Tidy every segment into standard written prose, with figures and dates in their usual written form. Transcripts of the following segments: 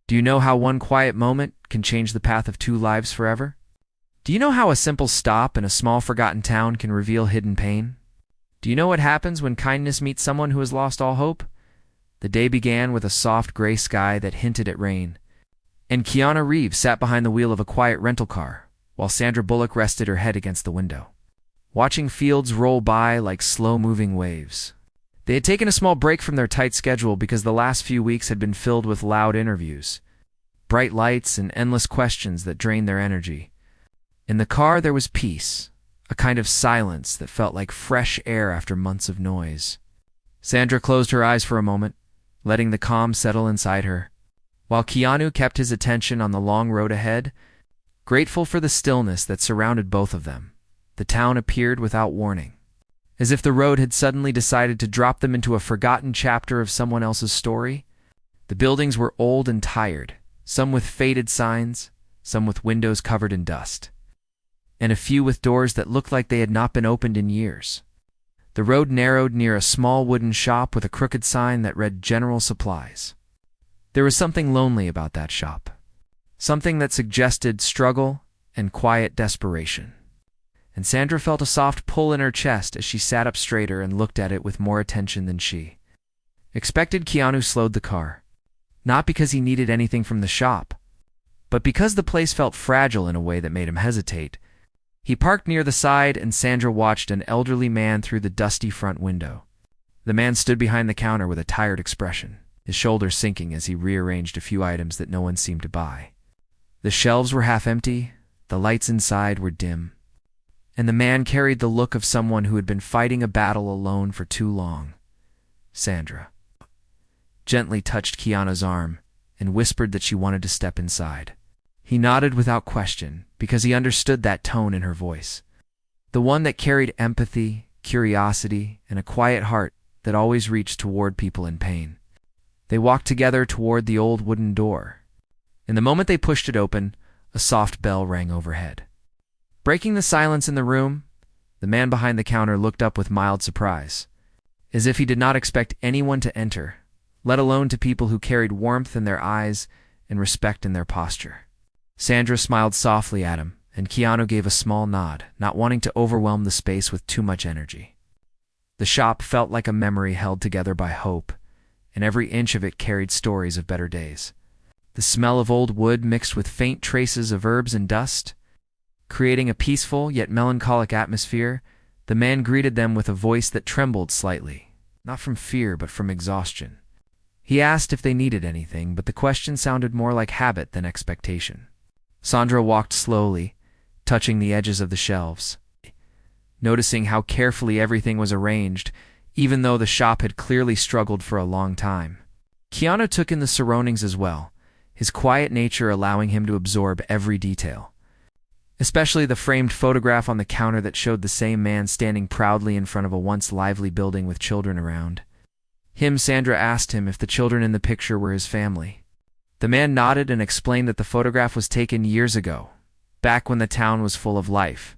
Do you know how one quiet moment can change the path of two lives forever? Do you know how a simple stop in a small forgotten town can reveal hidden pain? Do you know what happens when kindness meets someone who has lost all hope? The day began with a soft gray sky that hinted at rain, and Keanu Reeves sat behind the wheel of a quiet rental car, while Sandra Bullock rested her head against the window, watching fields roll by like slow-moving waves. They had taken a small break from their tight schedule because the last few weeks had been filled with loud interviews, bright lights, and endless questions that drained their energy. In the car there was peace, a kind of silence that felt like fresh air after months of noise. Sandra closed her eyes for a moment, letting the calm settle inside her, while Keanu kept his attention on the long road ahead. Grateful for the stillness that surrounded both of them, the town appeared without warning, as if the road had suddenly decided to drop them into a forgotten chapter of someone else's story. The buildings were old and tired, some with faded signs, some with windows covered in dust, and a few with doors that looked like they had not been opened in years. The road narrowed near a small wooden shop with a crooked sign that read General Supplies. There was something lonely about that shop, something that suggested struggle and quiet desperation. And Sandra felt a soft pull in her chest as she sat up straighter and looked at it with more attention than she expected. Keanu slowed the car, not because he needed anything from the shop, but because the place felt fragile in a way that made him hesitate. He parked near the side, and Sandra watched an elderly man through the dusty front window. The man stood behind the counter with a tired expression, his shoulders sinking as he rearranged a few items that no one seemed to buy. The shelves were half empty, the lights inside were dim, and the man carried the look of someone who had been fighting a battle alone for too long. Sandra gently touched Keanu's arm and whispered that she wanted to step inside. He nodded without question, because he understood that tone in her voice, the one that carried empathy, curiosity, and a quiet heart that always reached toward people in pain. They walked together toward the old wooden door. In the moment they pushed it open, a soft bell rang overhead. Breaking the silence in the room, the man behind the counter looked up with mild surprise, as if he did not expect anyone to enter, let alone to people who carried warmth in their eyes and respect in their posture. Sandra smiled softly at him, and Keanu gave a small nod, not wanting to overwhelm the space with too much energy. The shop felt like a memory held together by hope, and every inch of it carried stories of better days. The smell of old wood mixed with faint traces of herbs and dust, creating a peaceful yet melancholic atmosphere. The man greeted them with a voice that trembled slightly, not from fear but from exhaustion. He asked if they needed anything, but the question sounded more like habit than expectation. Sandra walked slowly, touching the edges of the shelves, noticing how carefully everything was arranged, even though the shop had clearly struggled for a long time. Keanu took in the surroundings as well, his quiet nature allowing him to absorb every detail, especially the framed photograph on the counter that showed the same man standing proudly in front of a once lively building with children around. Sandra asked him if the children in the picture were his family. The man nodded and explained that the photograph was taken years ago, back when the town was full of life.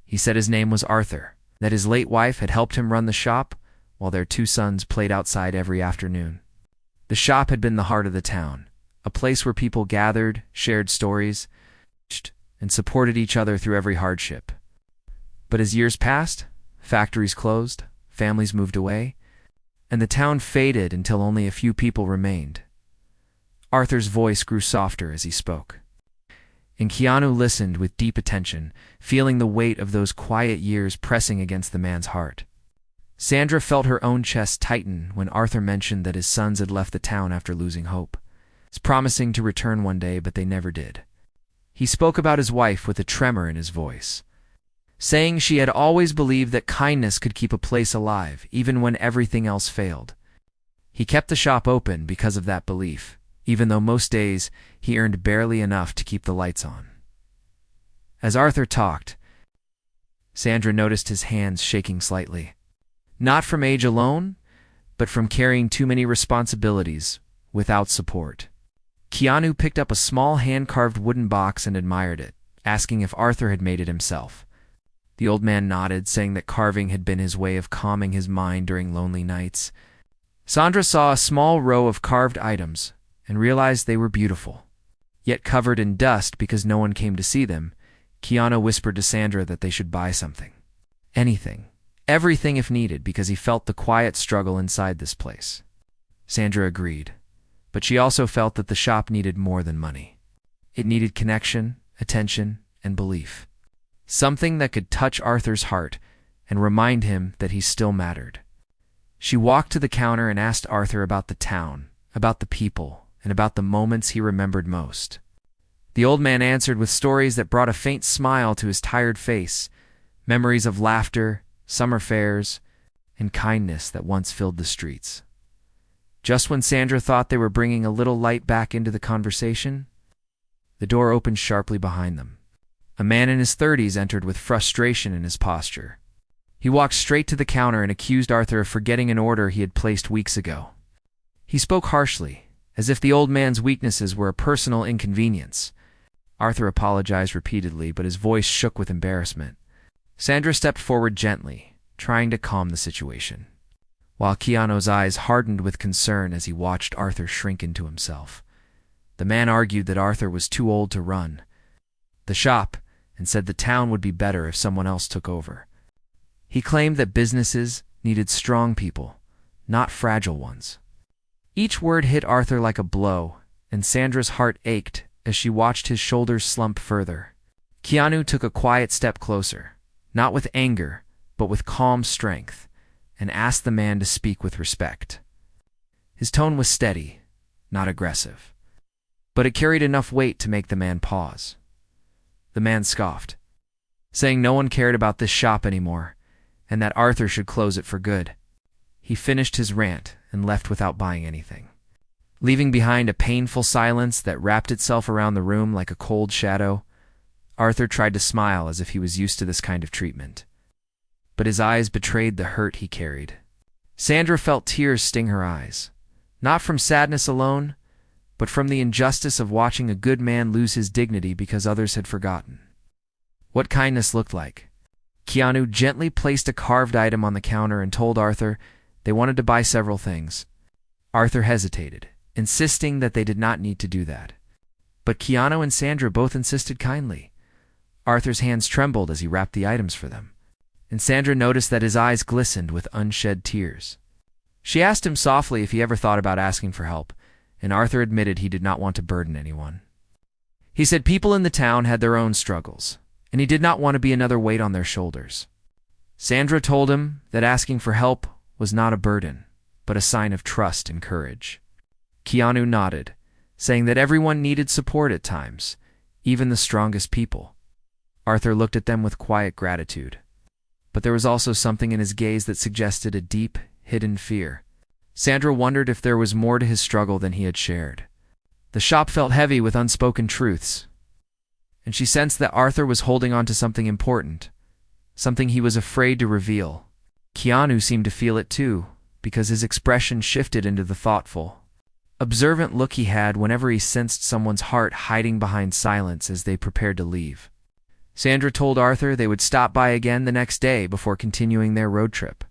He said his name was Arthur, that his late wife had helped him run the shop, while their two sons played outside every afternoon. The shop had been the heart of the town, a place where people gathered, shared stories, and supported each other through every hardship. But as years passed, factories closed, families moved away, and the town faded until only a few people remained. Arthur's voice grew softer as he spoke, and Keanu listened with deep attention, feeling the weight of those quiet years pressing against the man's heart. Sandra felt her own chest tighten when Arthur mentioned that his sons had left the town after losing hope, promising to return one day, but they never did. He spoke about his wife with a tremor in his voice, saying she had always believed that kindness could keep a place alive, even when everything else failed. He kept the shop open because of that belief, even though most days he earned barely enough to keep the lights on. As Arthur talked, Sandra noticed his hands shaking slightly, not from age alone, but from carrying too many responsibilities without support. Keanu picked up a small hand-carved wooden box and admired it, asking if Arthur had made it himself. The old man nodded, saying that carving had been his way of calming his mind during lonely nights. Sandra saw a small row of carved items, and realized they were beautiful. Yet covered in dust because no one came to see them, Keanu whispered to Sandra that they should buy something. Anything. Everything if needed, because he felt the quiet struggle inside this place. Sandra agreed, but she also felt that the shop needed more than money. It needed connection, attention, and belief. Something that could touch Arthur's heart and remind him that he still mattered. She walked to the counter and asked Arthur about the town, about the people, and about the moments he remembered most. The old man answered with stories that brought a faint smile to his tired face, memories of laughter, summer fairs, and kindness that once filled the streets. Just when Sandra thought they were bringing a little light back into the conversation, the door opened sharply behind them. A man in his 30s entered with frustration in his posture. He walked straight to the counter and accused Arthur of forgetting an order he had placed weeks ago. He spoke harshly, as if the old man's weaknesses were a personal inconvenience. Arthur apologized repeatedly, but his voice shook with embarrassment. Sandra stepped forward gently, trying to calm the situation, while Keanu's eyes hardened with concern as he watched Arthur shrink into himself. The man argued that Arthur was too old to run the shop and said the town would be better if someone else took over. He claimed that businesses needed strong people, not fragile ones. Each word hit Arthur like a blow, and Sandra's heart ached as she watched his shoulders slump further. Keanu took a quiet step closer, not with anger, but with calm strength, and asked the man to speak with respect. His tone was steady, not aggressive, but it carried enough weight to make the man pause. The man scoffed, saying no one cared about this shop anymore, and that Arthur should close it for good. He finished his rant and left without buying anything, leaving behind a painful silence that wrapped itself around the room like a cold shadow. Arthur tried to smile as if he was used to this kind of treatment, but his eyes betrayed the hurt he carried. Sandra felt tears sting her eyes, not from sadness alone, but from the injustice of watching a good man lose his dignity because others had forgotten what kindness looked like. Keanu gently placed a carved item on the counter and told Arthur they wanted to buy several things. Arthur hesitated, insisting that they did not need to do that. But Keanu and Sandra both insisted kindly. Arthur's hands trembled as he wrapped the items for them, and Sandra noticed that his eyes glistened with unshed tears. She asked him softly if he ever thought about asking for help, and Arthur admitted he did not want to burden anyone. He said people in the town had their own struggles, and he did not want to be another weight on their shoulders. Sandra told him that asking for help was not a burden, but a sign of trust and courage. Keanu nodded, saying that everyone needed support at times, even the strongest people. Arthur looked at them with quiet gratitude, but there was also something in his gaze that suggested a deep, hidden fear. Sandra wondered if there was more to his struggle than he had shared. The shop felt heavy with unspoken truths, and she sensed that Arthur was holding on to something important, something he was afraid to reveal. Keanu seemed to feel it too, because his expression shifted into the thoughtful, observant look he had whenever he sensed someone's heart hiding behind silence as they prepared to leave. Sandra told Arthur they would stop by again the next day before continuing their road trip.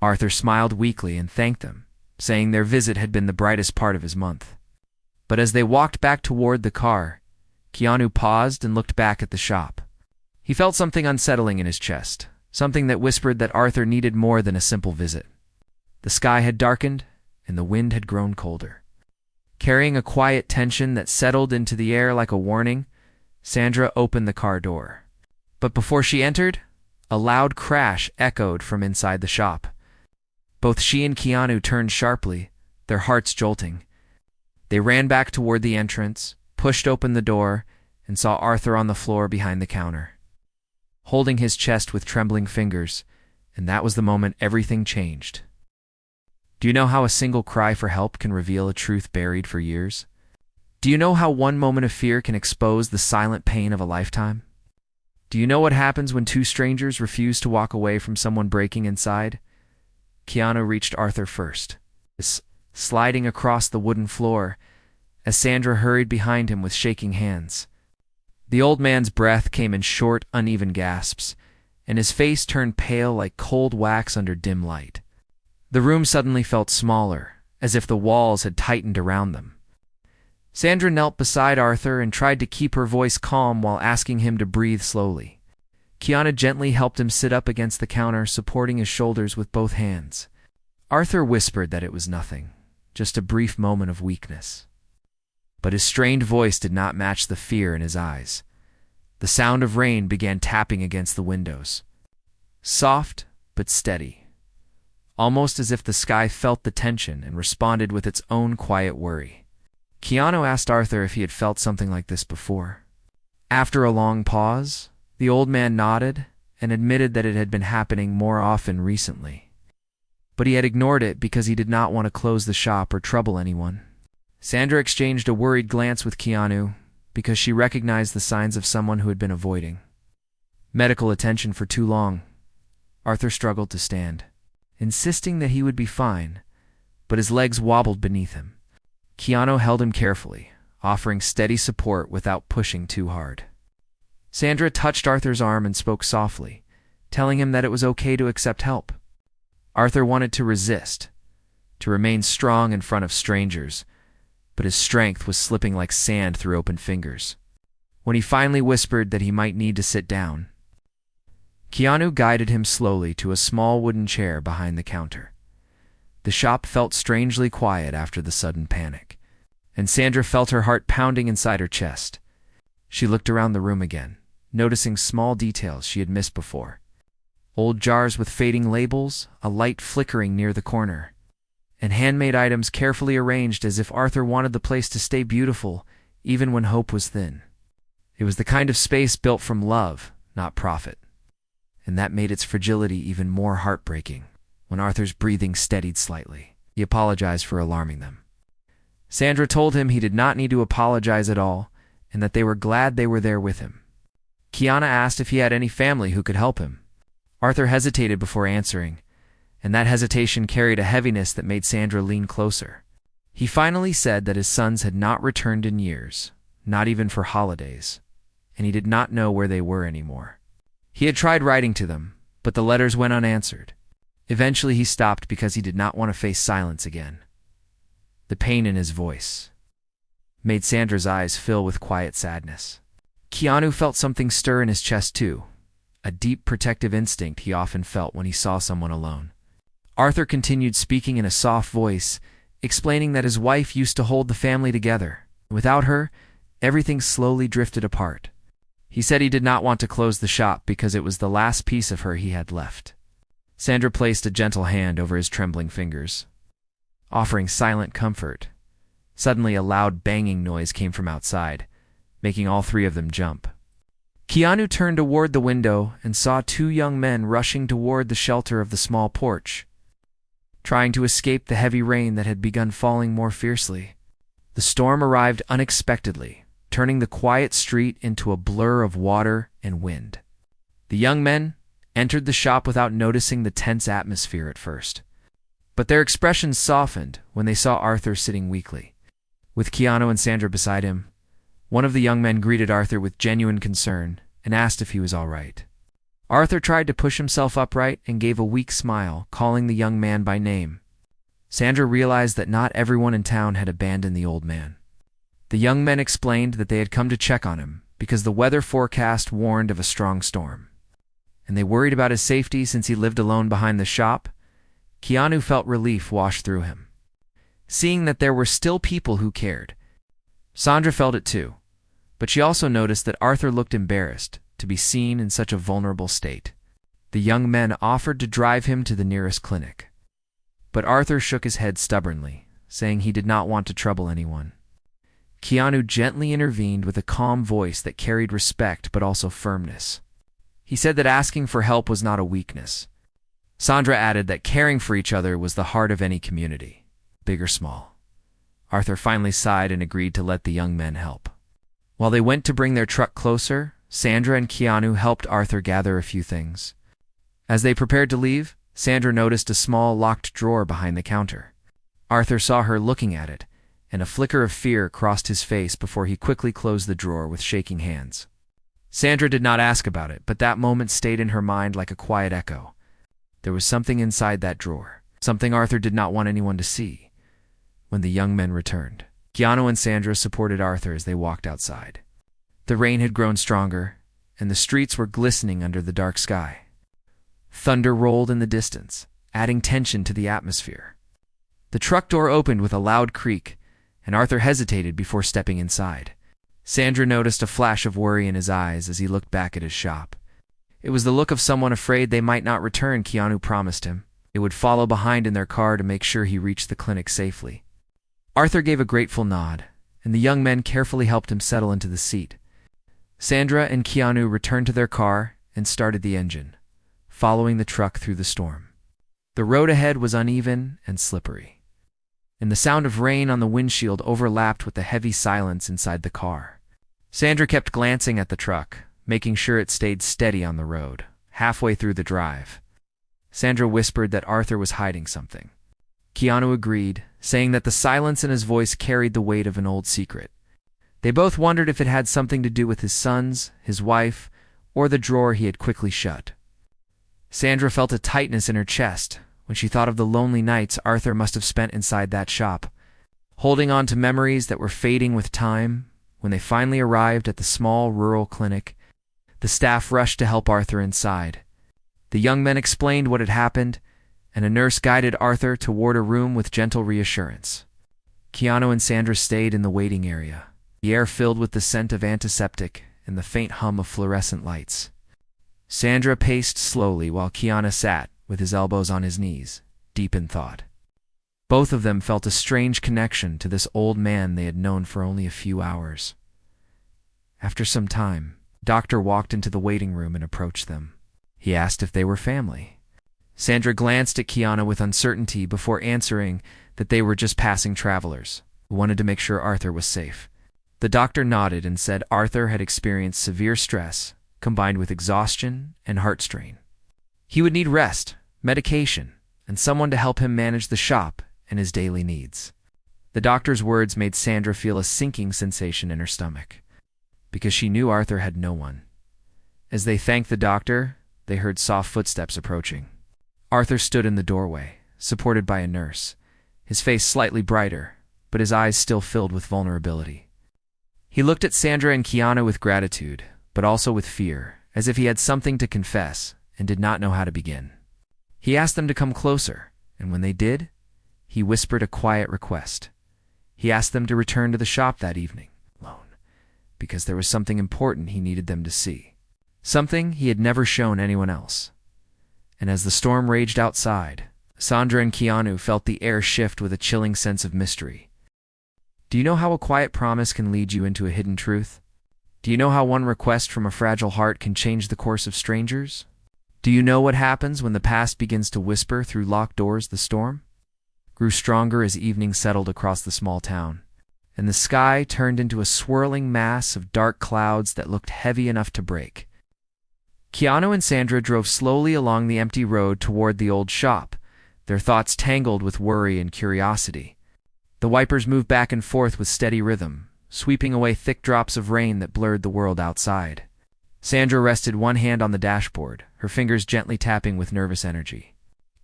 Arthur smiled weakly and thanked them, saying their visit had been the brightest part of his month. But as they walked back toward the car, Keanu paused and looked back at the shop. He felt something unsettling in his chest, something that whispered that Arthur needed more than a simple visit. The sky had darkened, and the wind had grown colder. Carrying a quiet tension that settled into the air like a warning, Sandra opened the car door. But before she entered, a loud crash echoed from inside the shop. Both she and Keanu turned sharply, their hearts jolting. They ran back toward the entrance, pushed open the door, and saw Arthur on the floor behind the counter, holding his chest with trembling fingers, and that was the moment everything changed. Do you know how a single cry for help can reveal a truth buried for years? Do you know how one moment of fear can expose the silent pain of a lifetime? Do you know what happens when two strangers refuse to walk away from someone breaking inside? Keanu reached Arthur first, sliding across the wooden floor, as Sandra hurried behind him with shaking hands. The old man's breath came in short, uneven gasps, and his face turned pale like cold wax under dim light. The room suddenly felt smaller, as if the walls had tightened around them. Sandra knelt beside Arthur and tried to keep her voice calm while asking him to breathe slowly. Keanu gently helped him sit up against the counter, supporting his shoulders with both hands. Arthur whispered that it was nothing, just a brief moment of weakness. But his strained voice did not match the fear in his eyes. The sound of rain began tapping against the windows. Soft, but steady. Almost as if the sky felt the tension and responded with its own quiet worry. Keanu asked Arthur if he had felt something like this before. After a long pause, the old man nodded and admitted that it had been happening more often recently. But he had ignored it because he did not want to close the shop or trouble anyone. Sandra exchanged a worried glance with Keanu because she recognized the signs of someone who had been avoiding medical attention for too long. Arthur struggled to stand, insisting that he would be fine, but his legs wobbled beneath him. Keanu held him carefully, offering steady support without pushing too hard. Sandra touched Arthur's arm and spoke softly, telling him that it was okay to accept help. Arthur wanted to resist, to remain strong in front of strangers, but his strength was slipping like sand through open fingers. When he finally whispered that he might need to sit down, Keanu guided him slowly to a small wooden chair behind the counter. The shop felt strangely quiet after the sudden panic, and Sandra felt her heart pounding inside her chest. She looked around the room again, noticing small details she had missed before. Old jars with fading labels, a light flickering near the corner, and handmade items carefully arranged as if Arthur wanted the place to stay beautiful, even when hope was thin. It was the kind of space built from love, not profit, and that made its fragility even more heartbreaking. When Arthur's breathing steadied slightly, he apologized for alarming them. Sandra told him he did not need to apologize at all, and that they were glad they were there with him. Keanu asked if he had any family who could help him. Arthur hesitated before answering, and that hesitation carried a heaviness that made Sandra lean closer. He finally said that his sons had not returned in years, not even for holidays, and he did not know where they were anymore. He had tried writing to them, but the letters went unanswered. Eventually he stopped because he did not want to face silence again. The pain in his voice made Sandra's eyes fill with quiet sadness. Keanu felt something stir in his chest too, a deep protective instinct he often felt when he saw someone alone. Arthur continued speaking in a soft voice, explaining that his wife used to hold the family together. Without her, everything slowly drifted apart. He said he did not want to close the shop because it was the last piece of her he had left. Sandra placed a gentle hand over his trembling fingers, offering silent comfort. Suddenly a loud banging noise came from outside, making all three of them jump. Keanu turned toward the window and saw two young men rushing toward the shelter of the small porch, trying to escape the heavy rain that had begun falling more fiercely. The storm arrived unexpectedly, turning the quiet street into a blur of water and wind. The young men entered the shop without noticing the tense atmosphere at first, but their expressions softened when they saw Arthur sitting weakly, with Keanu and Sandra beside him. One of the young men greeted Arthur with genuine concern and asked if he was all right. Arthur tried to push himself upright and gave a weak smile, calling the young man by name. Sandra realized that not everyone in town had abandoned the old man. The young men explained that they had come to check on him because the weather forecast warned of a strong storm, and they worried about his safety since he lived alone behind the shop. Keanu felt relief wash through him, seeing that there were still people who cared. Sandra felt it too, but she also noticed that Arthur looked embarrassed to be seen in such a vulnerable state. The young men offered to drive him to the nearest clinic, but Arthur shook his head stubbornly, saying he did not want to trouble anyone. Keanu gently intervened with a calm voice that carried respect but also firmness. He said that asking for help was not a weakness. Sandra added that caring for each other was the heart of any community, big or small. Arthur finally sighed and agreed to let the young men help. While they went to bring their truck closer, Sandra and Keanu helped Arthur gather a few things. As they prepared to leave, Sandra noticed a small locked drawer behind the counter. Arthur saw her looking at it, and a flicker of fear crossed his face before he quickly closed the drawer with shaking hands. Sandra did not ask about it, but that moment stayed in her mind like a quiet echo. There was something inside that drawer, something Arthur did not want anyone to see. When the young men returned, Keanu and Sandra supported Arthur as they walked outside. The rain had grown stronger, and the streets were glistening under the dark sky. Thunder rolled in the distance, adding tension to the atmosphere. The truck door opened with a loud creak, and Arthur hesitated before stepping inside. Sandra noticed a flash of worry in his eyes as he looked back at his shop. It was the look of someone afraid they might not return. Keanu promised him it would follow behind in their car to make sure he reached the clinic safely. Arthur gave a grateful nod, and the young men carefully helped him settle into the seat. Sandra and Keanu returned to their car and started the engine, following the truck through the storm. The road ahead was uneven and slippery, and the sound of rain on the windshield overlapped with the heavy silence inside the car. Sandra kept glancing at the truck, making sure it stayed steady on the road. Halfway through the drive, Sandra whispered that Arthur was hiding something. Keanu agreed, saying that the silence in his voice carried the weight of an old secret. They both wondered if it had something to do with his sons, his wife, or the drawer he had quickly shut. Sandra felt a tightness in her chest when she thought of the lonely nights Arthur must have spent inside that shop, holding on to memories that were fading with time. When they finally arrived at the small rural clinic, the staff rushed to help Arthur inside. The young men explained what had happened, and a nurse guided Arthur toward a room with gentle reassurance. Keanu and Sandra stayed in the waiting area, the air filled with the scent of antiseptic and the faint hum of fluorescent lights. Sandra paced slowly while Keanu sat with his elbows on his knees, deep in thought. Both of them felt a strange connection to this old man they had known for only a few hours. After some time, Doctor walked into the waiting room and approached them. He asked if they were family. Sandra glanced at Keanu with uncertainty before answering that they were just passing travelers who wanted to make sure Arthur was safe. The doctor nodded and said Arthur had experienced severe stress combined with exhaustion and heart strain. He would need rest, medication, and someone to help him manage the shop and his daily needs. The doctor's words made Sandra feel a sinking sensation in her stomach, because she knew Arthur had no one. As they thanked the doctor, they heard soft footsteps approaching. Arthur stood in the doorway, supported by a nurse, his face slightly brighter, but his eyes still filled with vulnerability. He looked at Sandra and Keanu with gratitude, but also with fear, as if he had something to confess and did not know how to begin. He asked them to come closer, and when they did, he whispered a quiet request. He asked them to return to the shop that evening, alone, because there was something important he needed them to see. Something he had never shown anyone else. And as the storm raged outside, Sandra and Keanu felt the air shift with a chilling sense of mystery. Do you know how a quiet promise can lead you into a hidden truth? Do you know how one request from a fragile heart can change the course of strangers? Do you know what happens when the past begins to whisper through locked doors? The storm grew stronger as evening settled across the small town, and the sky turned into a swirling mass of dark clouds that looked heavy enough to break. Keanu and Sandra drove slowly along the empty road toward the old shop, their thoughts tangled with worry and curiosity. The wipers moved back and forth with steady rhythm, sweeping away thick drops of rain that blurred the world outside. Sandra rested one hand on the dashboard, her fingers gently tapping with nervous energy.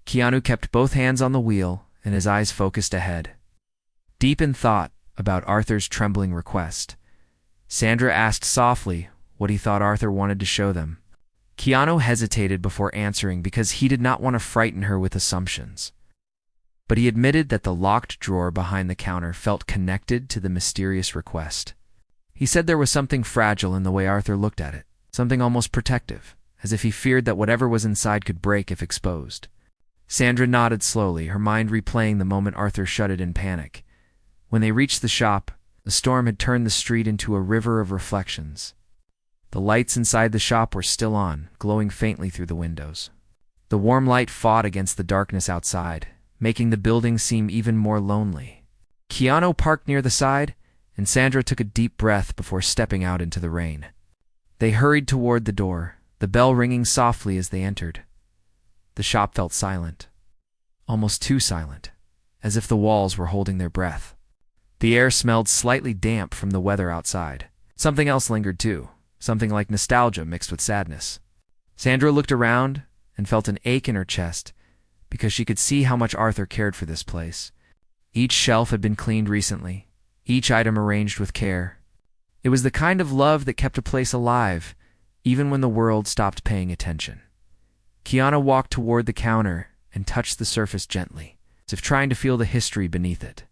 Keanu kept both hands on the wheel, and his eyes focused ahead. Deep in thought about Arthur's trembling request, Sandra asked softly what he thought Arthur wanted to show them. Keanu hesitated before answering because he did not want to frighten her with assumptions. But he admitted that the locked drawer behind the counter felt connected to the mysterious request. He said there was something fragile in the way Arthur looked at it, something almost protective, as if he feared that whatever was inside could break if exposed. Sandra nodded slowly, her mind replaying the moment Arthur shut it in panic. When they reached the shop, the storm had turned the street into a river of reflections. The lights inside the shop were still on, glowing faintly through the windows. The warm light fought against the darkness outside, making the building seem even more lonely. Keanu parked near the side, and Sandra took a deep breath before stepping out into the rain. They hurried toward the door, the bell ringing softly as they entered. The shop felt silent, almost too silent, as if the walls were holding their breath. The air smelled slightly damp from the weather outside. Something else lingered too. Something like nostalgia mixed with sadness. Sandra looked around and felt an ache in her chest because she could see how much Arthur cared for this place. Each shelf had been cleaned recently, each item arranged with care. It was the kind of love that kept a place alive, even when the world stopped paying attention. Keanu walked toward the counter and touched the surface gently, as if trying to feel the history beneath it.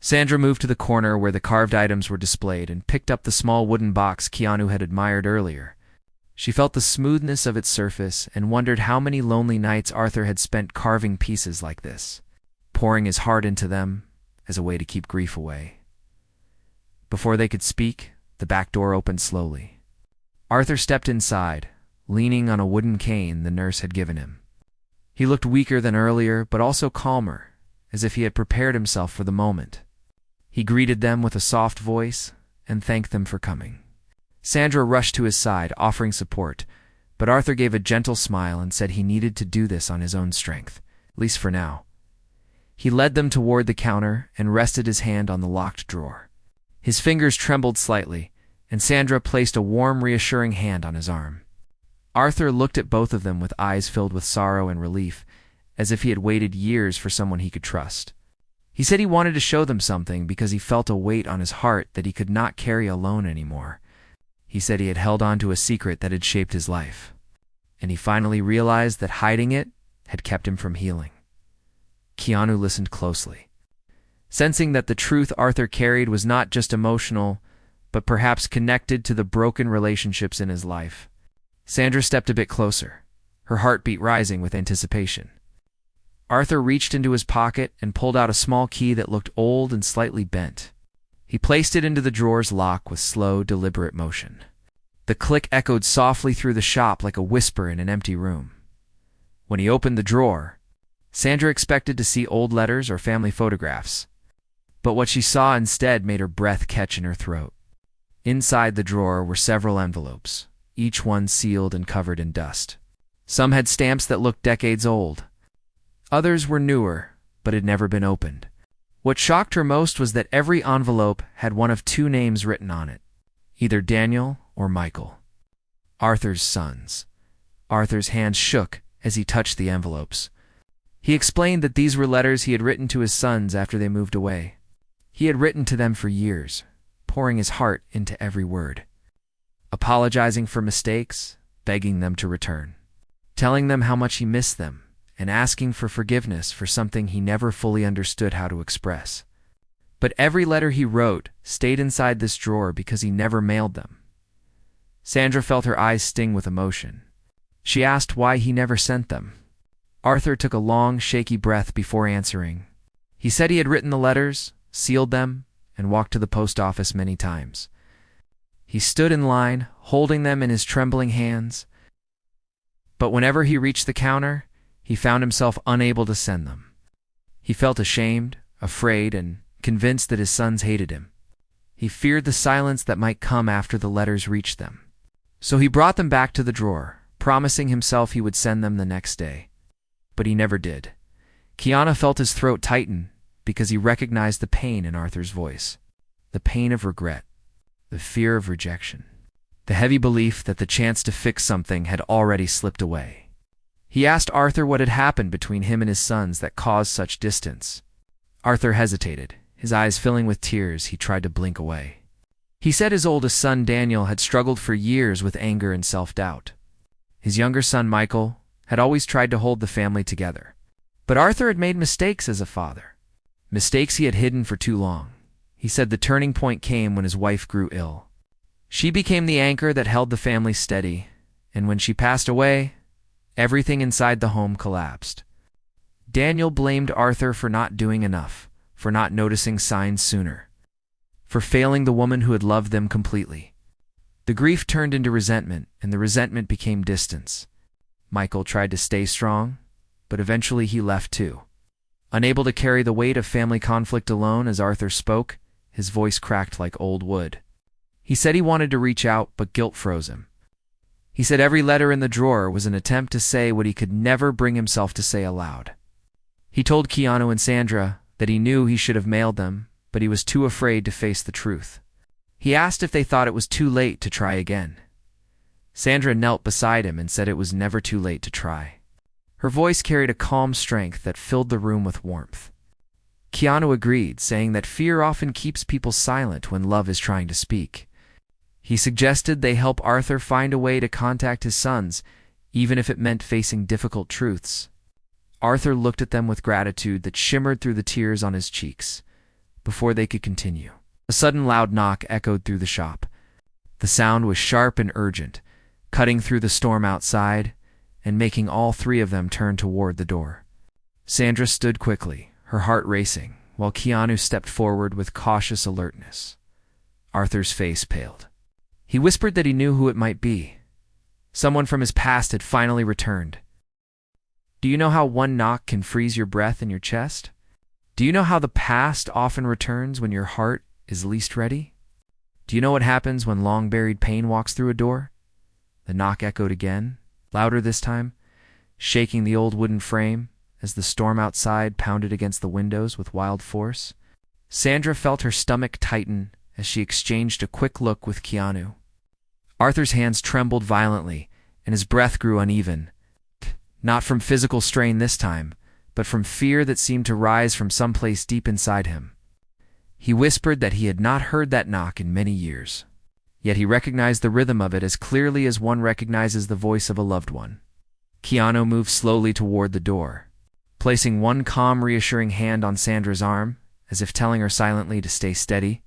Sandra moved to the corner where the carved items were displayed and picked up the small wooden box Keanu had admired earlier. She felt the smoothness of its surface and wondered how many lonely nights Arthur had spent carving pieces like this, pouring his heart into them as a way to keep grief away. Before they could speak, the back door opened slowly. Arthur stepped inside, leaning on a wooden cane the nurse had given him. He looked weaker than earlier, but also calmer, as if he had prepared himself for the moment. He greeted them with a soft voice and thanked them for coming. Sandra rushed to his side, offering support, but Arthur gave a gentle smile and said he needed to do this on his own strength, at least for now. He led them toward the counter and rested his hand on the locked drawer. His fingers trembled slightly, and Sandra placed a warm, reassuring hand on his arm. Arthur looked at both of them with eyes filled with sorrow and relief, as if he had waited years for someone he could trust. He said he wanted to show them something because he felt a weight on his heart that he could not carry alone anymore. He said he had held on to a secret that had shaped his life, and he finally realized that hiding it had kept him from healing. Keanu listened closely, sensing that the truth Arthur carried was not just emotional, but perhaps connected to the broken relationships in his life. Sandra stepped a bit closer, her heartbeat rising with anticipation. Arthur reached into his pocket and pulled out a small key that looked old and slightly bent. He placed it into the drawer's lock with slow, deliberate motion. The click echoed softly through the shop like a whisper in an empty room. When he opened the drawer, Sandra expected to see old letters or family photographs, but what she saw instead made her breath catch in her throat. Inside the drawer were several envelopes, each one sealed and covered in dust. Some had stamps that looked decades old. Others were newer, but had never been opened. What shocked her most was that every envelope had one of two names written on it, either Daniel or Michael, Arthur's sons. Arthur's hand shook as he touched the envelopes. He explained that these were letters he had written to his sons after they moved away. He had written to them for years, pouring his heart into every word, apologizing for mistakes, begging them to return, telling them how much he missed them, and asking for forgiveness for something he never fully understood how to express. But every letter he wrote stayed inside this drawer because he never mailed them. Sandra felt her eyes sting with emotion. She asked why he never sent them. Arthur took a long, shaky breath before answering. He said he had written the letters, sealed them, and walked to the post office many times. He stood in line, holding them in his trembling hands. But whenever he reached the counter, he found himself unable to send them. He felt ashamed, afraid, and convinced that his sons hated him. He feared the silence that might come after the letters reached them. So he brought them back to the drawer, promising himself he would send them the next day. But he never did. Keanu felt his throat tighten because he recognized the pain in Arthur's voice. The pain of regret, the fear of rejection, the heavy belief that the chance to fix something had already slipped away. He asked Arthur what had happened between him and his sons that caused such distance. Arthur hesitated, his eyes filling with tears. He tried to blink away. He said his oldest son Daniel had struggled for years with anger and self-doubt. His younger son Michael had always tried to hold the family together. But Arthur had made mistakes as a father, mistakes he had hidden for too long. He said the turning point came when his wife grew ill. She became the anchor that held the family steady, and when she passed away, everything inside the home collapsed. Daniel blamed Arthur for not doing enough, for not noticing signs sooner, for failing the woman who had loved them completely. The grief turned into resentment, and the resentment became distance. Michael tried to stay strong, but eventually he left too. Unable to carry the weight of family conflict alone, as Arthur spoke, his voice cracked like old wood. He said he wanted to reach out, but guilt froze him. He said every letter in the drawer was an attempt to say what he could never bring himself to say aloud. He told Keanu and Sandra that he knew he should have mailed them, but he was too afraid to face the truth. He asked if they thought it was too late to try again. Sandra knelt beside him and said it was never too late to try. Her voice carried a calm strength that filled the room with warmth. Keanu agreed, saying that fear often keeps people silent when love is trying to speak. He suggested they help Arthur find a way to contact his sons, even if it meant facing difficult truths. Arthur looked at them with gratitude that shimmered through the tears on his cheeks. Before they could continue, a sudden loud knock echoed through the shop. The sound was sharp and urgent, cutting through the storm outside and making all three of them turn toward the door. Sandra stood quickly, her heart racing, while Keanu stepped forward with cautious alertness. Arthur's face paled. He whispered that he knew who it might be. Someone from his past had finally returned. Do you know how one knock can freeze your breath in your chest? Do you know how the past often returns when your heart is least ready? Do you know what happens when long-buried pain walks through a door? The knock echoed again, louder this time, shaking the old wooden frame as the storm outside pounded against the windows with wild force. Sandra felt her stomach tighten as she exchanged a quick look with Keanu. Arthur's hands trembled violently, and his breath grew uneven. Not from physical strain this time, but from fear that seemed to rise from someplace deep inside him. He whispered that he had not heard that knock in many years, yet he recognized the rhythm of it as clearly as one recognizes the voice of a loved one. Keanu moved slowly toward the door, placing one calm, reassuring hand on Sandra's arm, as if telling her silently to stay steady.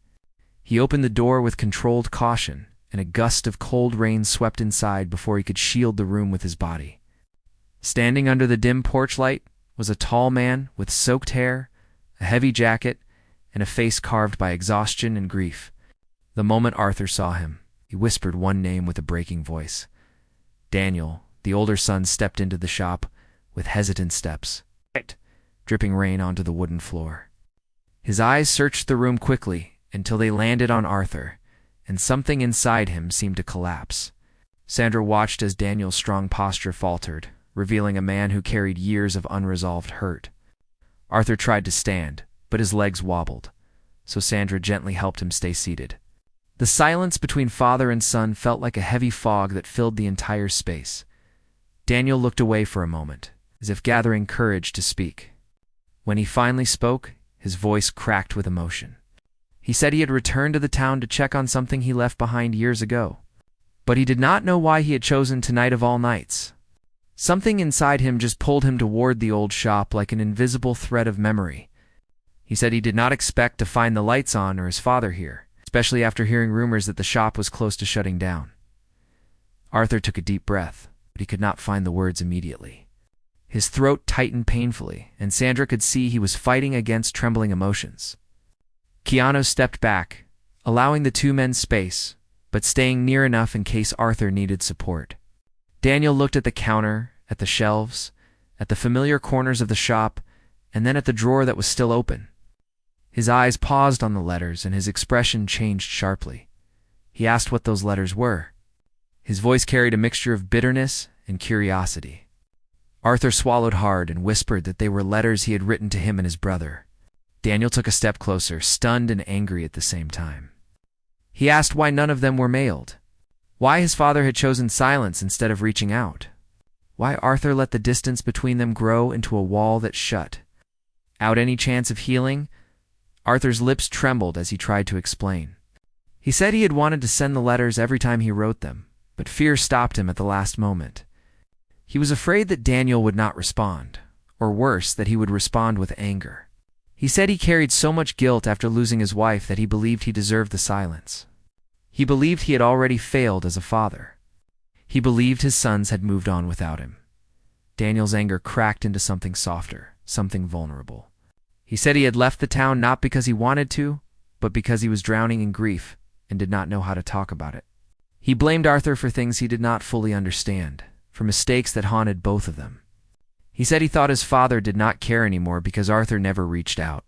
He opened the door with controlled caution, and a gust of cold rain swept inside before he could shield the room with his body. Standing under the dim porch light was a tall man with soaked hair, a heavy jacket, and a face carved by exhaustion and grief. The moment Arthur saw him, he whispered one name with a breaking voice. Daniel, the older son, stepped into the shop with hesitant steps, dripping rain onto the wooden floor. His eyes searched the room quickly until they landed on Arthur, and something inside him seemed to collapse. Sandra watched as Daniel's strong posture faltered, revealing a man who carried years of unresolved hurt. Arthur tried to stand, but his legs wobbled, so Sandra gently helped him stay seated. The silence between father and son felt like a heavy fog that filled the entire space. Daniel looked away for a moment, as if gathering courage to speak. When he finally spoke, his voice cracked with emotion. He said he had returned to the town to check on something he left behind years ago, but he did not know why he had chosen tonight of all nights. Something inside him just pulled him toward the old shop like an invisible thread of memory. He said he did not expect to find the lights on or his father here, especially after hearing rumors that the shop was close to shutting down. Arthur took a deep breath, but he could not find the words immediately. His throat tightened painfully, and Sandra could see he was fighting against trembling emotions. Keanu stepped back, allowing the two men space, but staying near enough in case Arthur needed support. Daniel looked at the counter, at the shelves, at the familiar corners of the shop, and then at the drawer that was still open. His eyes paused on the letters, and his expression changed sharply. He asked what those letters were. His voice carried a mixture of bitterness and curiosity. Arthur swallowed hard and whispered that they were letters he had written to him and his brother. Daniel took a step closer, stunned and angry at the same time. He asked why none of them were mailed. Why his father had chosen silence instead of reaching out. Why Arthur let the distance between them grow into a wall that shut out any chance of healing. Arthur's lips trembled as he tried to explain. He said he had wanted to send the letters every time he wrote them, but fear stopped him at the last moment. He was afraid that Daniel would not respond, or worse, that he would respond with anger. He said he carried so much guilt after losing his wife that he believed he deserved the silence. He believed he had already failed as a father. He believed his sons had moved on without him. Daniel's anger cracked into something softer, something vulnerable. He said he had left the town not because he wanted to, but because he was drowning in grief and did not know how to talk about it. He blamed Arthur for things he did not fully understand, for mistakes that haunted both of them. He said he thought his father did not care anymore because Arthur never reached out.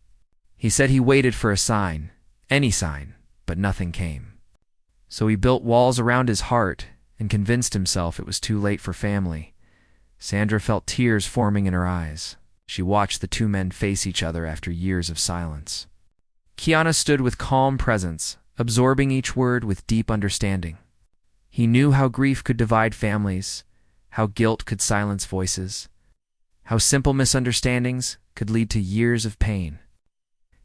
He said he waited for a sign, any sign, but nothing came. So he built walls around his heart and convinced himself it was too late for family. Sandra felt tears forming in her eyes. She watched the two men face each other after years of silence. Keanu stood with calm presence, absorbing each word with deep understanding. He knew how grief could divide families, how guilt could silence voices, how simple misunderstandings could lead to years of pain.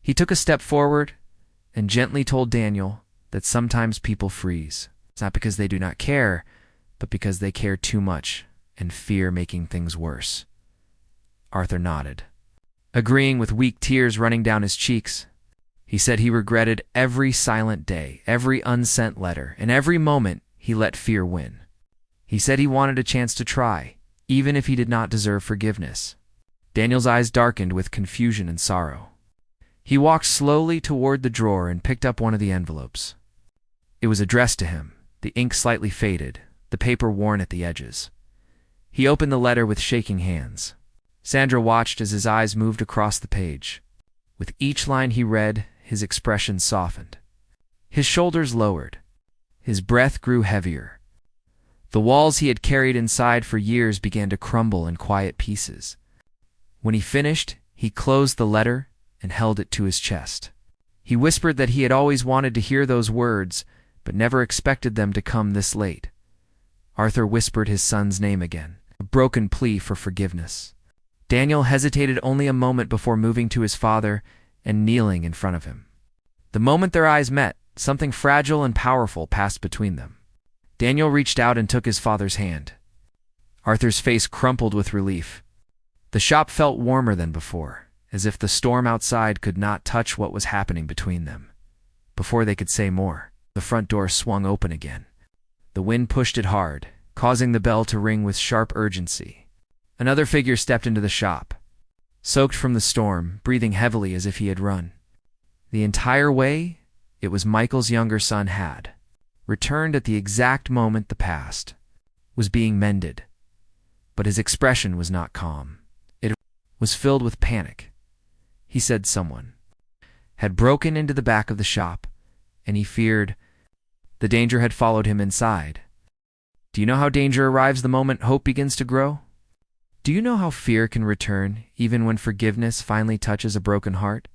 He took a step forward and gently told Daniel that sometimes people freeze. It's not because they do not care, but because they care too much and fear making things worse. Arthur nodded, agreeing with weak tears running down his cheeks. He said he regretted every silent day, every unsent letter, and every moment he let fear win. He said he wanted a chance to try, even if he did not deserve forgiveness. Daniel's eyes darkened with confusion and sorrow. He walked slowly toward the drawer and picked up one of the envelopes. It was addressed to him, the ink slightly faded, the paper worn at the edges. He opened the letter with shaking hands. Sandra watched as his eyes moved across the page. With each line he read, his expression softened. His shoulders lowered. His breath grew heavier. The walls he had carried inside for years began to crumble in quiet pieces. When he finished, he closed the letter and held it to his chest. He whispered that he had always wanted to hear those words, but never expected them to come this late. Arthur whispered his son's name again, a broken plea for forgiveness. Daniel hesitated only a moment before moving to his father and kneeling in front of him. The moment their eyes met, something fragile and powerful passed between them. Daniel reached out and took his father's hand. Arthur's face crumpled with relief. The shop felt warmer than before, as if the storm outside could not touch what was happening between them. Before they could say more, the front door swung open again. The wind pushed it hard, causing the bell to ring with sharp urgency. Another figure stepped into the shop, soaked from the storm, breathing heavily as if he had run. The entire way, it was Michael's younger son Had, returned at the exact moment the past was being mended. But his expression was not calm. It was filled with panic. He said someone had broken into the back of the shop, and he feared the danger had followed him inside. Do you know how danger arrives the moment hope begins to grow? Do you know how fear can return even when forgiveness finally touches a broken heart?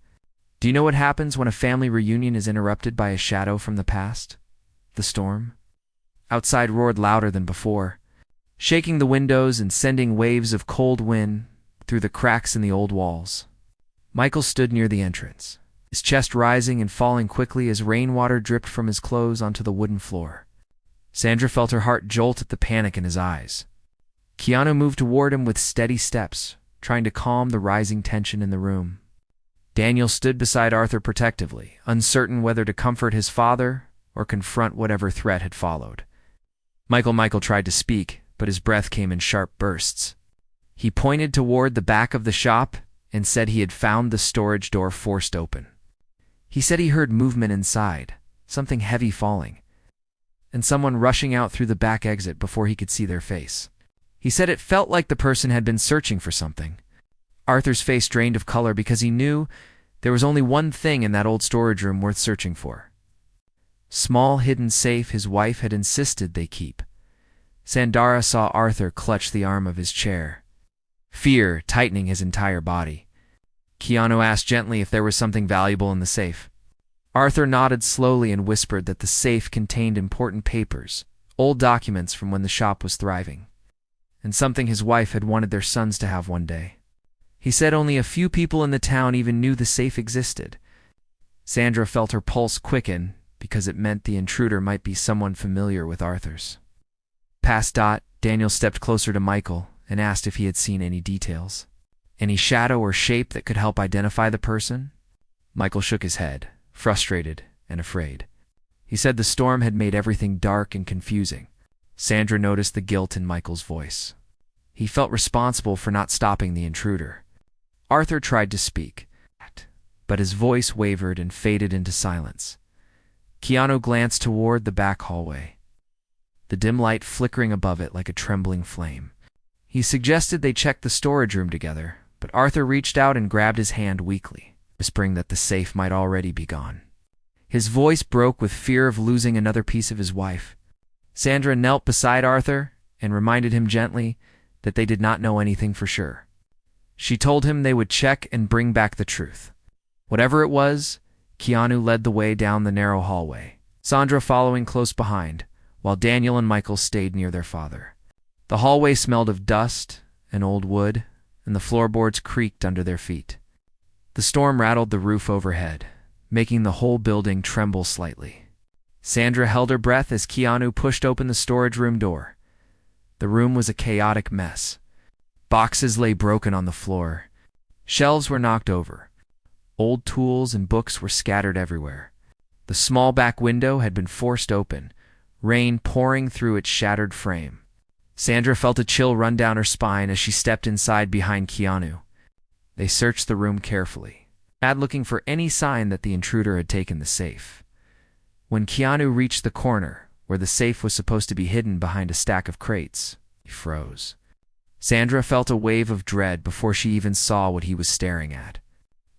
Do you know what happens when a family reunion is interrupted by a shadow from the past? The storm outside roared louder than before, shaking the windows and sending waves of cold wind through the cracks in the old walls. Michael stood near the entrance, his chest rising and falling quickly as rainwater dripped from his clothes onto the wooden floor. Sandra felt her heart jolt at the panic in his eyes. Keanu moved toward him with steady steps, trying to calm the rising tension in the room. Daniel stood beside Arthur protectively, uncertain whether to comfort his father or confront whatever threat had followed. Michael tried to speak, but his breath came in sharp bursts. He pointed toward the back of the shop and said he had found the storage door forced open. He said he heard movement inside, something heavy falling, and someone rushing out through the back exit before he could see their face. He said it felt like the person had been searching for something. Arthur's face drained of color because he knew there was only one thing in that old storage room worth searching for. Small hidden safe his wife had insisted they keep. Sandra saw Arthur clutch the arm of his chair, fear tightening his entire body. Keanu asked gently if there was something valuable in the safe. Arthur nodded slowly and whispered that the safe contained important papers, old documents from when the shop was thriving, and something his wife had wanted their sons to have one day. He said only a few people in the town even knew the safe existed. Sandra felt her pulse quicken because it meant the intruder might be someone familiar with Arthur's. Past Daniel stepped closer to Michael and asked if he had seen any details. Any shadow or shape that could help identify the person? Michael shook his head, frustrated and afraid. He said the storm had made everything dark and confusing. Sandra noticed the guilt in Michael's voice. He felt responsible for not stopping the intruder. Arthur tried to speak, but his voice wavered and faded into silence. Keanu glanced toward the back hallway, the dim light flickering above it like a trembling flame. He suggested they check the storage room together, but Arthur reached out and grabbed his hand weakly, whispering that the safe might already be gone. His voice broke with fear of losing another piece of his wife. Sandra knelt beside Arthur and reminded him gently that they did not know anything for sure. She told him they would check and bring back the truth. Whatever it was, Keanu led the way down the narrow hallway, Sandra following close behind, while Daniel and Michael stayed near their father. The hallway smelled of dust and old wood, and the floorboards creaked under their feet. The storm rattled the roof overhead, making the whole building tremble slightly. Sandra held her breath as Keanu pushed open the storage room door. The room was a chaotic mess. Boxes lay broken on the floor. Shelves were knocked over. Old tools and books were scattered everywhere. The small back window had been forced open, rain pouring through its shattered frame. Sandra felt a chill run down her spine as she stepped inside behind Keanu. They searched the room carefully, looking for any sign that the intruder had taken the safe. When Keanu reached the corner, where the safe was supposed to be hidden behind a stack of crates, he froze. Sandra felt a wave of dread before she even saw what he was staring at.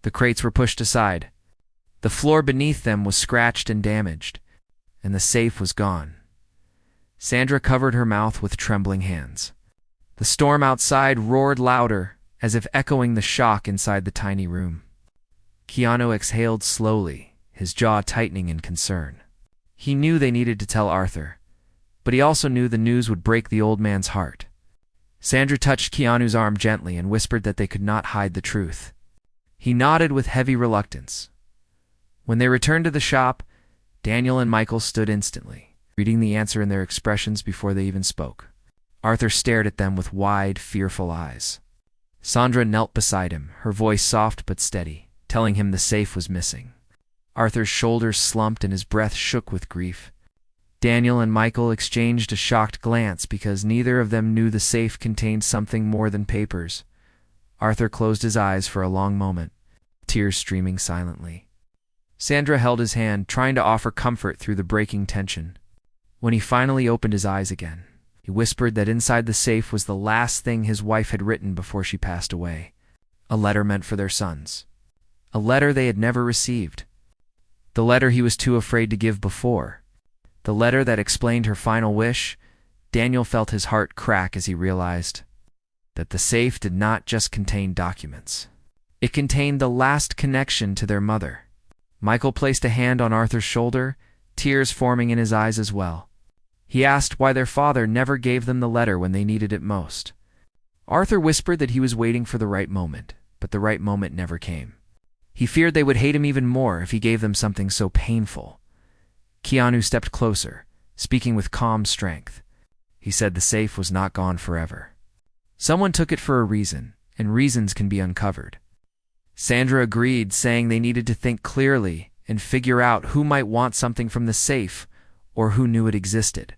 The crates were pushed aside. The floor beneath them was scratched and damaged, and the safe was gone. Sandra covered her mouth with trembling hands. The storm outside roared louder, as if echoing the shock inside the tiny room. Keanu exhaled slowly, his jaw tightening in concern. He knew they needed to tell Arthur, but he also knew the news would break the old man's heart. Sandra touched Keanu's arm gently and whispered that they could not hide the truth. He nodded with heavy reluctance. When they returned to the shop, Daniel and Michael stood instantly, reading the answer in their expressions before they even spoke. Arthur stared at them with wide, fearful eyes. Sandra knelt beside him, her voice soft but steady, telling him the safe was missing. Arthur's shoulders slumped and his breath shook with grief. Daniel and Michael exchanged a shocked glance because neither of them knew the safe contained something more than papers. Arthur closed his eyes for a long moment, tears streaming silently. Sandra held his hand, trying to offer comfort through the breaking tension. When he finally opened his eyes again, he whispered that inside the safe was the last thing his wife had written before she passed away. A letter meant for their sons. A letter they had never received. The letter he was too afraid to give before. The letter that explained her final wish. Daniel felt his heart crack as he realized that the safe did not just contain documents. It contained the last connection to their mother. Michael placed a hand on Arthur's shoulder, tears forming in his eyes as well. He asked why their father never gave them the letter when they needed it most. Arthur whispered that he was waiting for the right moment, but the right moment never came. He feared they would hate him even more if he gave them something so painful. Keanu stepped closer, speaking with calm strength. He said the safe was not gone forever. Someone took it for a reason, and reasons can be uncovered. Sandra agreed, saying they needed to think clearly and figure out who might want something from the safe or who knew it existed.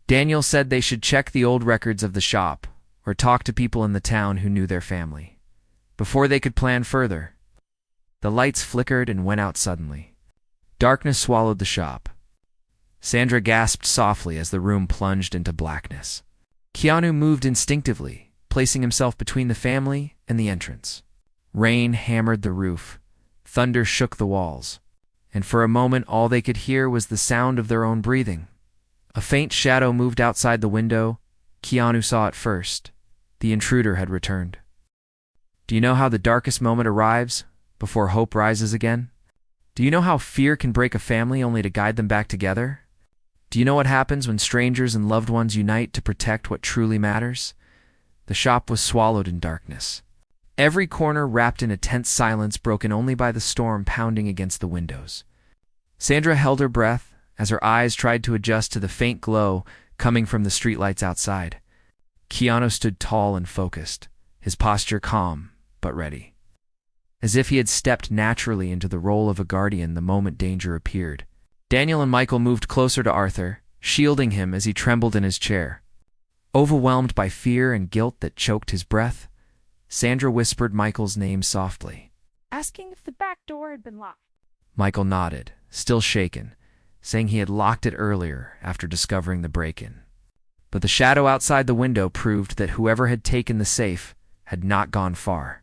Daniel said they should check the old records of the shop or talk to people in the town who knew their family. Before they could plan further, the lights flickered and went out suddenly. Darkness swallowed the shop. Sandra gasped softly as the room plunged into blackness. Keanu moved instinctively, placing himself between the family and the entrance. Rain hammered the roof. Thunder shook the walls. And for a moment all they could hear was the sound of their own breathing. A faint shadow moved outside the window. Keanu saw it first. The intruder had returned. Do you know how the darkest moment arrives before hope rises again? Do you know how fear can break a family only to guide them back together? Do you know what happens when strangers and loved ones unite to protect what truly matters? The shop was swallowed in darkness. Every corner wrapped in a tense silence broken only by the storm pounding against the windows. Sandra held her breath as her eyes tried to adjust to the faint glow coming from the streetlights outside. Keanu stood tall and focused, his posture calm but ready, as if he had stepped naturally into the role of a guardian the moment danger appeared. Daniel and Michael moved closer to Arthur, shielding him as he trembled in his chair. Overwhelmed by fear and guilt that choked his breath, Sandra whispered Michael's name softly, asking if the back door had been locked. Michael nodded, still shaken, saying he had locked it earlier after discovering the break-in. But the shadow outside the window proved that whoever had taken the safe had not gone far.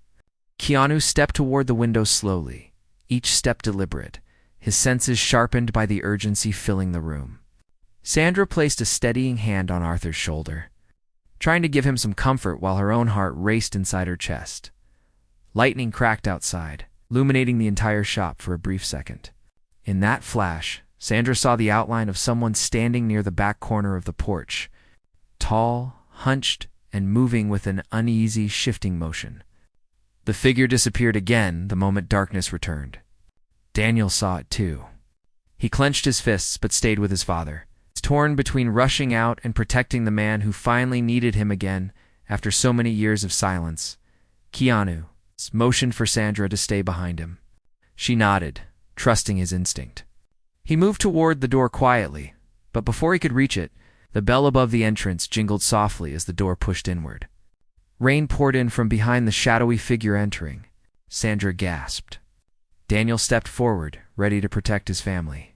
Keanu stepped toward the window slowly, each step deliberate, his senses sharpened by the urgency filling the room. Sandra placed a steadying hand on Arthur's shoulder, trying to give him some comfort while her own heart raced inside her chest. Lightning cracked outside, illuminating the entire shop for a brief second. In that flash, Sandra saw the outline of someone standing near the back corner of the porch, tall, hunched, and moving with an uneasy, shifting motion. The figure disappeared again the moment darkness returned. Daniel saw it too. He clenched his fists but stayed with his father, torn between rushing out and protecting the man who finally needed him again after so many years of silence. Keanu motioned for Sandra to stay behind him. She nodded, trusting his instinct. He moved toward the door quietly, but before he could reach it, the bell above the entrance jingled softly as the door pushed inward. Rain poured in from behind the shadowy figure entering. Sandra gasped. Daniel stepped forward, ready to protect his family.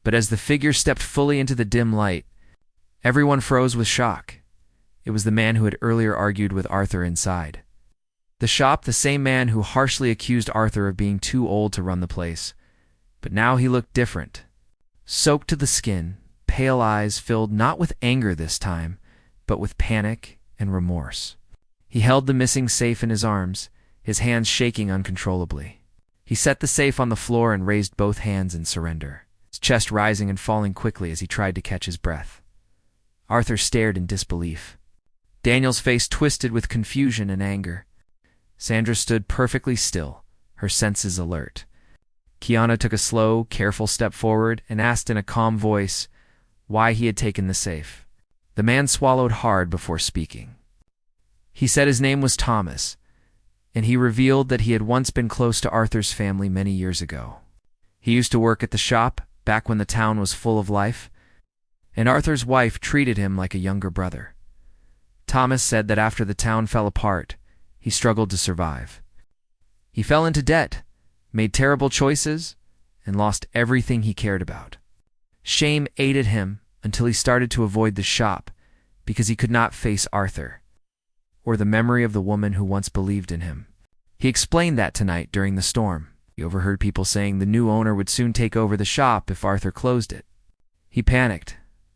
But as the figure stepped fully into the dim light, everyone froze with shock. It was the man who had earlier argued with Arthur inside. The same man who harshly accused Arthur of being too old to run the place. But now he looked different. Soaked to the skin, pale eyes filled not with anger this time, but with panic and remorse. He held the missing safe in his arms, his hands shaking uncontrollably. He set the safe on the floor and raised both hands in surrender, his chest rising and falling quickly as he tried to catch his breath. Arthur stared in disbelief. Daniel's face twisted with confusion and anger. Sandra stood perfectly still, her senses alert. Keanu took a slow, careful step forward and asked in a calm voice why he had taken the safe. The man swallowed hard before speaking. He said his name was Thomas, and he revealed that he had once been close to Arthur's family many years ago. He used to work at the shop back when the town was full of life, and Arthur's wife treated him like a younger brother. Thomas said that after the town fell apart, he struggled to survive. He fell into debt, made terrible choices, and lost everything he cared about. Shame ate at him until he started to avoid the shop because he could not face Arthur, or the memory of the woman who once believed in him. He explained that tonight during the storm. He overheard people saying the new owner would soon take over the shop if Arthur closed it. He panicked,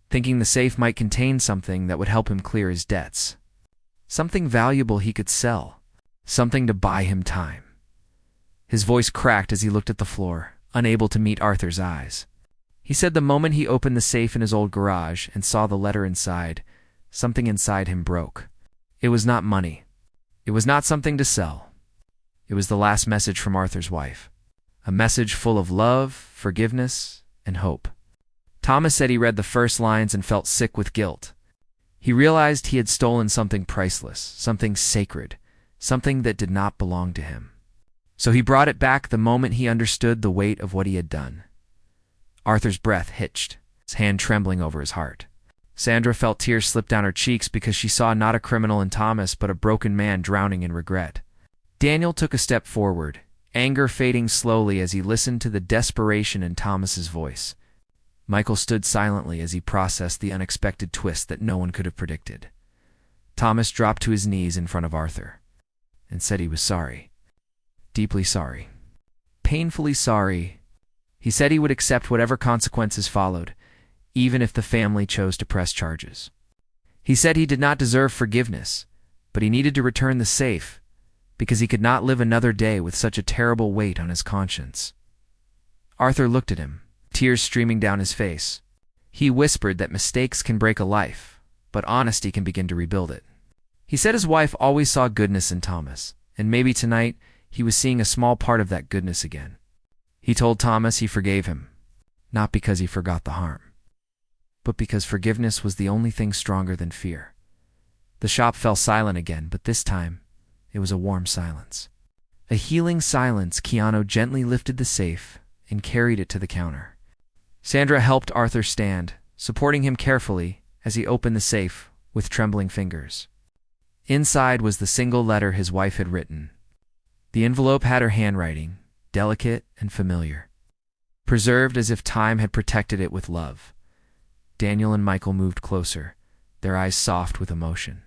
thinking the safe might contain something that would help him clear his debts. Something valuable he could sell, something to buy him time. His voice cracked as he looked at the floor, unable to meet Arthur's eyes. He said the moment he opened the safe in his old garage and saw the letter inside, something inside him broke. It was not money. It was not something to sell. It was the last message from Arthur's wife. A message full of love, forgiveness, and hope. Thomas said he read the first lines and felt sick with guilt. He realized he had stolen something priceless, something sacred, something that did not belong to him. So he brought it back the moment he understood the weight of what he had done. Arthur's breath hitched, his hand trembling over his heart. Sandra felt tears slip down her cheeks because she saw not a criminal in Thomas but a broken man drowning in regret. Daniel took a step forward, anger fading slowly as he listened to the desperation in Thomas's voice. Michael stood silently as he processed the unexpected twist that no one could have predicted. Thomas dropped to his knees in front of Arthur and said he was sorry. Deeply sorry. Painfully sorry. He said he would accept whatever consequences followed, even if the family chose to press charges. He said he did not deserve forgiveness, but he needed to return the safe because he could not live another day with such a terrible weight on his conscience. Arthur looked at him, tears streaming down his face. He whispered that mistakes can break a life, but honesty can begin to rebuild it. He said his wife always saw goodness in Thomas, and maybe tonight he was seeing a small part of that goodness again. He told Thomas he forgave him, not because he forgot the harm, but because forgiveness was the only thing stronger than fear. The shop fell silent again, but this time it was a warm silence. A healing silence. Keanu gently lifted the safe and carried it to the counter. Sandra helped Arthur stand, supporting him carefully as he opened the safe with trembling fingers. Inside was the single letter his wife had written. The envelope had her handwriting, delicate and familiar, preserved as if time had protected it with love. Daniel and Michael moved closer, their eyes soft with emotion.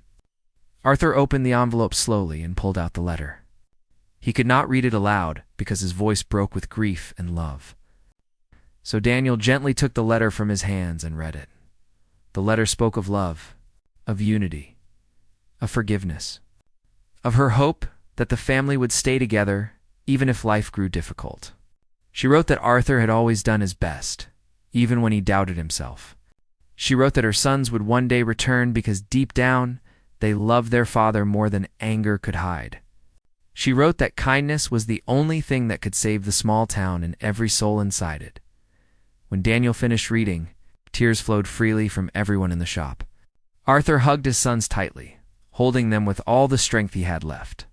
Arthur opened the envelope slowly and pulled out the letter. He could not read it aloud because his voice broke with grief and love. So Daniel gently took the letter from his hands and read it. The letter spoke of love, of unity, of forgiveness, of her hope that the family would stay together even if life grew difficult. She wrote that Arthur had always done his best, even when he doubted himself. She wrote that her sons would one day return because deep down they loved their father more than anger could hide. She wrote that kindness was the only thing that could save the small town and every soul inside it. When Daniel finished reading, tears flowed freely from everyone in the shop. Arthur hugged his sons tightly, holding them with all the strength he had left.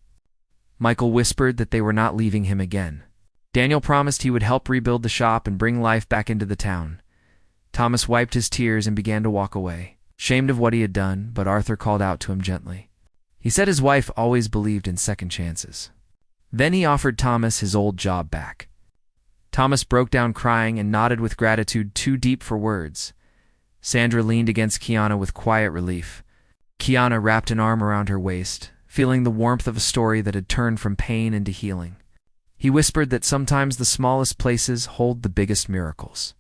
Michael whispered that they were not leaving him again. Daniel promised he would help rebuild the shop and bring life back into the town. Thomas wiped his tears and began to walk away, ashamed of what he had done, but Arthur called out to him gently. He said his wife always believed in second chances. Then he offered Thomas his old job back. Thomas broke down crying and nodded with gratitude too deep for words. Sandra leaned against Keanu with quiet relief. Keanu wrapped an arm around her waist, feeling the warmth of a story that had turned from pain into healing. He whispered that sometimes the smallest places hold the biggest miracles.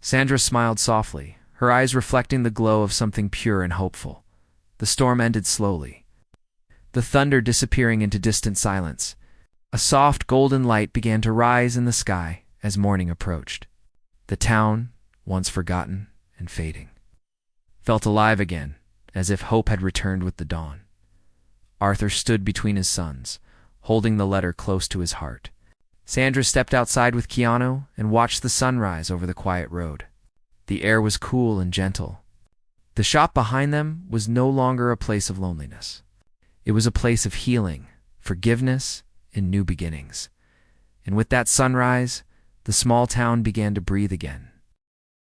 Sandra smiled softly, her eyes reflecting the glow of something pure and hopeful. The storm ended slowly, the thunder disappearing into distant silence. A soft golden light began to rise in the sky as morning approached. The town, once forgotten and fading, felt alive again, as if hope had returned with the dawn. Arthur stood between his sons, holding the letter close to his heart. Sandra stepped outside with Keanu and watched the sunrise over the quiet road. The air was cool and gentle. The shop behind them was no longer a place of loneliness. It was a place of healing, forgiveness, and new beginnings. And with that sunrise, the small town began to breathe again.